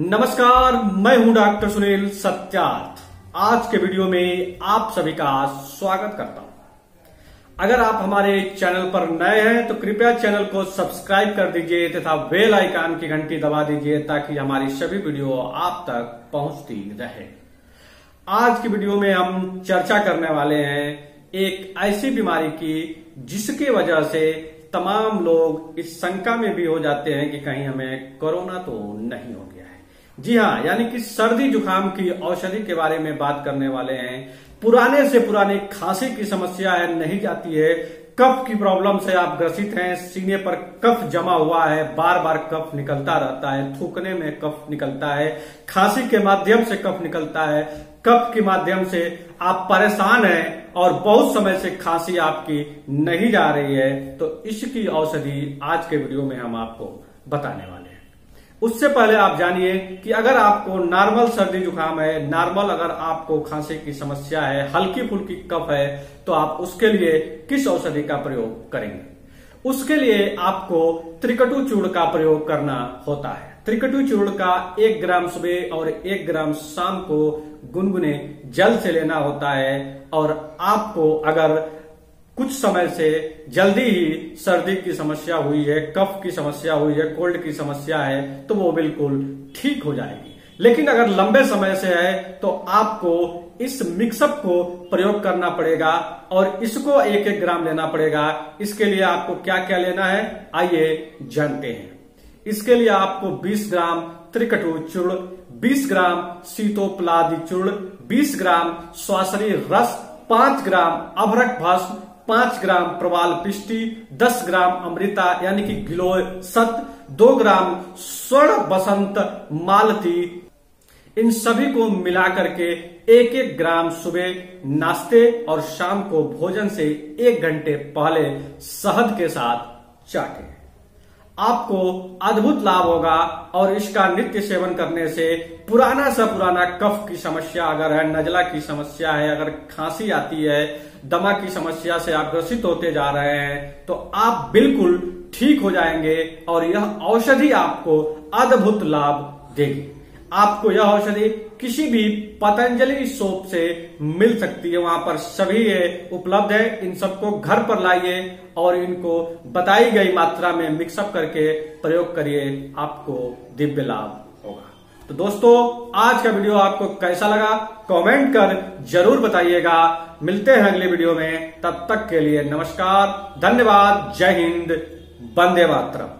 नमस्कार, मैं हूं डॉक्टर सुनील सत्यार्थ। आज के वीडियो में आप सभी का स्वागत करता हूं। अगर आप हमारे चैनल पर नए हैं तो कृपया चैनल को सब्सक्राइब कर दीजिए तथा बेल आइकन की घंटी दबा दीजिए ताकि हमारी सभी वीडियो आप तक पहुंचती रहे। आज की वीडियो में हम चर्चा करने वाले हैं एक ऐसी बीमारी की जिसकी वजह से तमाम लोग इस शंका में भी हो जाते हैं कि कहीं हमें कोरोना तो नहीं हो गया है। जी हाँ, यानी कि सर्दी जुकाम की औषधि के बारे में बात करने वाले हैं। पुराने से पुरानी खांसी की समस्या है, नहीं जाती है। कफ की प्रॉब्लम से आप ग्रसित हैं, सीने पर कफ जमा हुआ है, बार बार कफ निकलता रहता है, थूकने में कफ निकलता है, खांसी के माध्यम से कफ निकलता है, कफ के माध्यम से आप परेशान हैं और बहुत समय से खांसी आपकी नहीं जा रही है, तो इसकी औषधि आज के वीडियो में हम आपको बताने वाले हैं। उससे पहले आप जानिए कि अगर आपको नॉर्मल सर्दी जुकाम है, नॉर्मल अगर आपको खांसी की समस्या है, हल्की फुल्की कफ है, तो आप उसके लिए किस औषधि का प्रयोग करेंगे। उसके लिए आपको त्रिकटु चूर्ण का प्रयोग करना होता है। त्रिकटु चूर्ण का 1 ग्राम सुबह और 1 ग्राम शाम को गुनगुने जल से लेना होता है। और आपको अगर कुछ समय से जल्दी ही सर्दी की समस्या हुई है, कफ की समस्या हुई है, कोल्ड की समस्या है, तो वो बिल्कुल ठीक हो जाएगी। लेकिन अगर लंबे समय से है तो आपको इस मिक्सअप को प्रयोग करना पड़ेगा और इसको 1-1 ग्राम लेना पड़ेगा। इसके लिए आपको क्या क्या लेना है, आइए जानते हैं। इसके लिए आपको 20 ग्राम त्रिकटु चूर्ण, 20 ग्राम सीतोपलादी चूर्ण, 20 ग्राम स्वासरी रस, 5 ग्राम अभ्रक भस्म, 5 ग्राम प्रवाल पिष्टी, 10 ग्राम अमृता यानी कि गिलोय सत, 2 ग्राम स्वर्ण बसंत मालती, इन सभी को मिलाकर के 1-1 ग्राम सुबह नाश्ते और शाम को भोजन से 1 घंटे पहले शहद के साथ चाटें। आपको अद्भुत लाभ होगा और इसका नित्य सेवन करने से पुराना से पुराना कफ की समस्या अगर है, नजला की समस्या है, अगर खांसी आती है, दमा की समस्या से आप ग्रसित होते जा रहे हैं, तो आप बिल्कुल ठीक हो जाएंगे और यह औषधि आपको अद्भुत लाभ देगी। आपको यह औषधि किसी भी पतंजलि शॉप से मिल सकती है, वहां पर सभी उपलब्ध है। इन सबको घर पर लाइए और इनको बताई गई मात्रा में मिक्सअप करके प्रयोग करिए, आपको दिव्य लाभ होगा। तो दोस्तों, आज का वीडियो आपको कैसा लगा कमेंट कर जरूर बताइएगा। मिलते हैं अगले वीडियो में, तब तक के लिए नमस्कार, धन्यवाद, जय हिंद, वंदे मातरम।